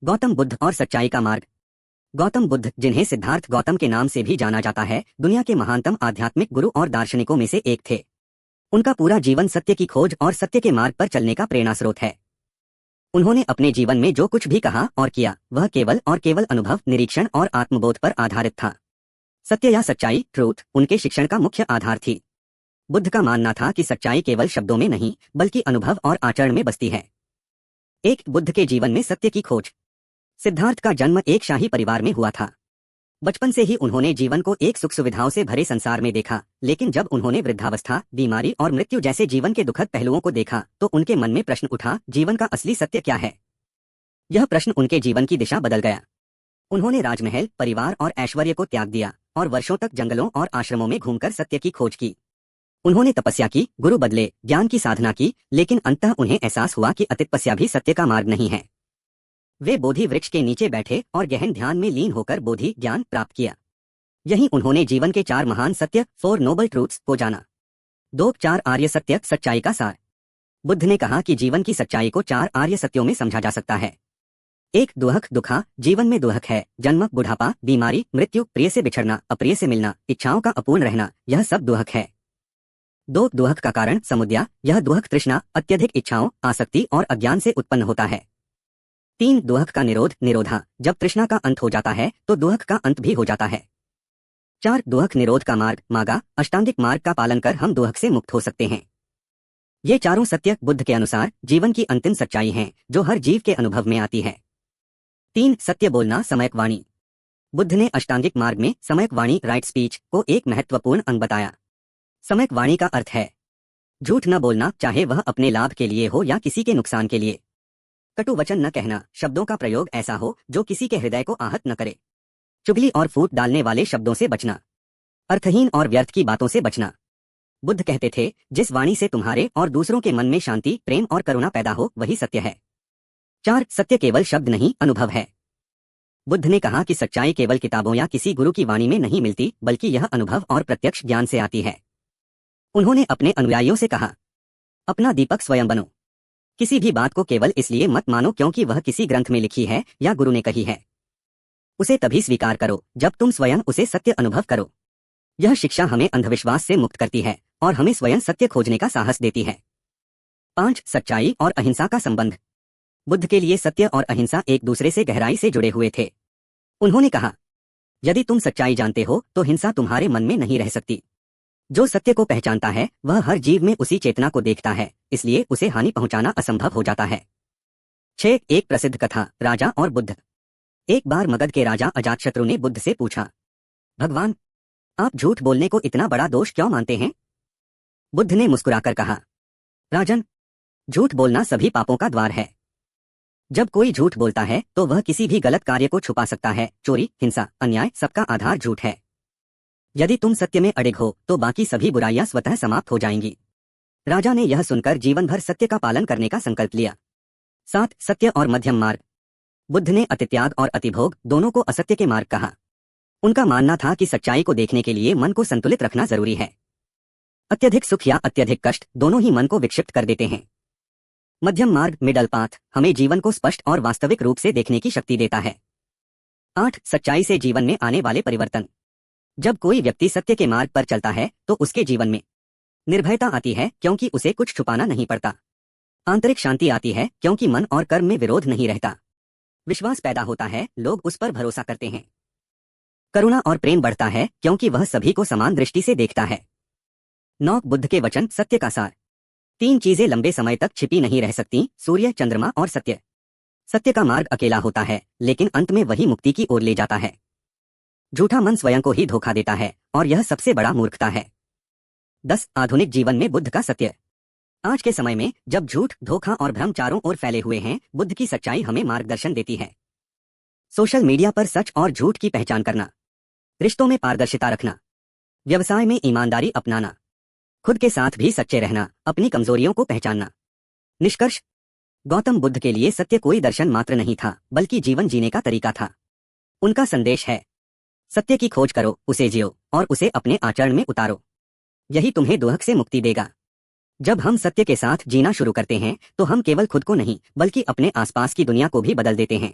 गौतम बुद्ध और सच्चाई का मार्ग। गौतम बुद्ध, जिन्हें सिद्धार्थ गौतम के नाम से भी जाना जाता है, दुनिया के महानतम आध्यात्मिक गुरु और दार्शनिकों में से एक थे। उनका पूरा जीवन सत्य की खोज और सत्य के मार्ग पर चलने का प्रेरणा स्रोत है। उन्होंने अपने जीवन में जो कुछ भी कहा और किया, वह केवल और केवल अनुभव, निरीक्षण और आत्मबोध पर आधारित था। सत्य या सच्चाई, ट्रूथ, उनके शिक्षण का मुख्य आधार थी। बुद्ध का मानना था कि सच्चाई केवल शब्दों में नहीं, बल्कि अनुभव और आचरण में बसती है। एक बुद्ध के जीवन में सत्य की खोज। सिद्धार्थ का जन्म एक शाही परिवार में हुआ था। बचपन से ही उन्होंने जीवन को एक सुख सुविधाओं से भरे संसार में देखा, लेकिन जब उन्होंने वृद्धावस्था, बीमारी और मृत्यु जैसे जीवन के दुखद पहलुओं को देखा, तो उनके मन में प्रश्न उठा, जीवन का असली सत्य क्या है? यह प्रश्न उनके जीवन की दिशा बदल गया। उन्होंने राजमहल, परिवार और ऐश्वर्य को त्याग दिया और वर्षों तक जंगलों और आश्रमों में घूमकर सत्य की खोज की। उन्होंने तपस्या की, गुरु बदले, ज्ञान की साधना की, लेकिन अंततः उन्हें एहसास हुआ कि अतितपस्या भी सत्य का मार्ग नहीं है। वे बोधि वृक्ष के नीचे बैठे और गहन ध्यान में लीन होकर बोधि ज्ञान प्राप्त किया। यहीं उन्होंने जीवन के 4 महान सत्य, 4 नोबल ट्रूथ्स को जाना। 4 आर्य सत्य, सच्चाई का सार। बुद्ध ने कहा कि जीवन की सच्चाई को 4 आर्य सत्यों में समझा जा सकता है। 1 दुहक दुखा, जीवन में दुहक है, जन्म, बुढ़ापा, बीमारी, मृत्यु, प्रिय से बिछड़ना, अप्रिय से मिलना, इच्छाओं का अपूर्ण रहना, यह सब दुहक है। 2 दुहक का कारण, समुद्या, यह दुहक तृष्णा, अत्यधिक इच्छाओं, आसक्ति और अज्ञान से उत्पन्न होता है। 3 दुहक का निरोध, निरोधा, जब तृष्णा का अंत हो जाता है तो दुहक का अंत भी हो जाता है। 4 दुहक निरोध का मार्ग, मागा, अष्टांगिक मार्ग का पालन कर हम दुहक से मुक्त हो सकते हैं। ये चारों सत्य बुद्ध के अनुसार जीवन की अंतिम सच्चाई हैं, जो हर जीव के अनुभव में आती है। 3 सत्य बोलना, सम्यक वाणी। बुद्ध ने अष्टांगिक मार्ग में सम्यक वाणी, राइट स्पीच, को एक महत्वपूर्ण अंग बताया। सम्यक वाणी का अर्थ है झूठ न बोलना, चाहे वह अपने लाभ के लिए हो या किसी के नुकसान के लिए। कटु वचन न कहना, शब्दों का प्रयोग ऐसा हो जो किसी के हृदय को आहत न करे। चुगली और फूट डालने वाले शब्दों से बचना। अर्थहीन और व्यर्थ की बातों से बचना। बुद्ध कहते थे, जिस वाणी से तुम्हारे और दूसरों के मन में शांति, प्रेम और करुणा पैदा हो, वही सत्य है। 4 सत्य केवल शब्द नहीं, अनुभव है। बुद्ध ने कहा कि सच्चाई केवल किताबों या किसी गुरु की वाणी में नहीं मिलती, बल्कि यह अनुभव और प्रत्यक्ष ज्ञान से आती है। उन्होंने अपने अनुयायियों से कहा, अपना दीपक स्वयं बनो। किसी भी बात को केवल इसलिए मत मानो क्योंकि वह किसी ग्रंथ में लिखी है या गुरु ने कही है। उसे तभी स्वीकार करो जब तुम स्वयं उसे सत्य अनुभव करो। यह शिक्षा हमें अंधविश्वास से मुक्त करती है और हमें स्वयं सत्य खोजने का साहस देती है। 5 सच्चाई और अहिंसा का संबंध। बुद्ध के लिए सत्य और अहिंसा एक दूसरे से गहराई से जुड़े हुए थे। उन्होंने कहा, यदि तुम सच्चाई जानते हो तो हिंसा तुम्हारे मन में नहीं रह सकती। जो सत्य को पहचानता है वह हर जीव में उसी चेतना को देखता है, इसलिए उसे हानि पहुंचाना असंभव हो जाता है। 6 एक प्रसिद्ध कथा, राजा और बुद्ध। एक बार मगध के राजा अजातशत्रु ने बुद्ध से पूछा, भगवान, आप झूठ बोलने को इतना बड़ा दोष क्यों मानते हैं? बुद्ध ने मुस्कुराकर कहा, राजन, झूठ बोलना सभी पापों का द्वार है। जब कोई झूठ बोलता है तो वह किसी भी गलत कार्य को छुपा सकता है। चोरी, हिंसा, अन्याय, सबका आधार झूठ है। यदि तुम सत्य में अडिग हो तो बाकी सभी बुराइयां स्वतः समाप्त हो जाएंगी। राजा ने यह सुनकर जीवन भर सत्य का पालन करने का संकल्प लिया। 7 सत्य और मध्यम मार्ग। बुद्ध ने अतित्याग और अतिभोग दोनों को असत्य के मार्ग कहा। उनका मानना था कि सच्चाई को देखने के लिए मन को संतुलित रखना जरूरी है। अत्यधिक सुख या अत्यधिक कष्ट दोनों ही मन को विक्षिप्त कर देते हैं। मध्यम मार्ग, मिडल पाथ, हमें जीवन को स्पष्ट और वास्तविक रूप से देखने की शक्ति देता है। 8 सच्चाई से जीवन में आने वाले परिवर्तन। जब कोई व्यक्ति सत्य के मार्ग पर चलता है तो उसके जीवन में निर्भयता आती है क्योंकि उसे कुछ छुपाना नहीं पड़ता। आंतरिक शांति आती है क्योंकि मन और कर्म में विरोध नहीं रहता। विश्वास पैदा होता है, लोग उस पर भरोसा करते हैं। करुणा और प्रेम बढ़ता है क्योंकि वह सभी को समान दृष्टि से देखता है। 9 बुद्ध के वचन, सत्य का सार। 3 चीजें लंबे समय तक छिपी नहीं रह सकती, सूर्य, चंद्रमा और सत्य। सत्य का मार्ग अकेला होता है, लेकिन अंत में वही मुक्ति की ओर ले जाता है। झूठा मन स्वयं को ही धोखा देता है और यह सबसे बड़ा मूर्खता है। 10 आधुनिक जीवन में बुद्ध का सत्य। आज के समय में जब झूठ, धोखा और भ्रम चारों ओर फैले हुए हैं, बुद्ध की सच्चाई हमें मार्गदर्शन देती है। सोशल मीडिया पर सच और झूठ की पहचान करना, रिश्तों में पारदर्शिता रखना, व्यवसाय में ईमानदारी अपनाना, खुद के साथ भी सच्चे रहना, अपनी कमजोरियों को पहचानना। निष्कर्ष, गौतम बुद्ध के लिए सत्य कोई दर्शन मात्र नहीं था, बल्कि जीवन जीने का तरीका था। उनका संदेश है, सत्य की खोज करो, उसे जियो और उसे अपने आचरण में उतारो। यही तुम्हें दुहक से मुक्ति देगा। जब हम सत्य के साथ जीना शुरू करते हैं तो हम केवल खुद को नहीं, बल्कि अपने आसपास की दुनिया को भी बदल देते हैं।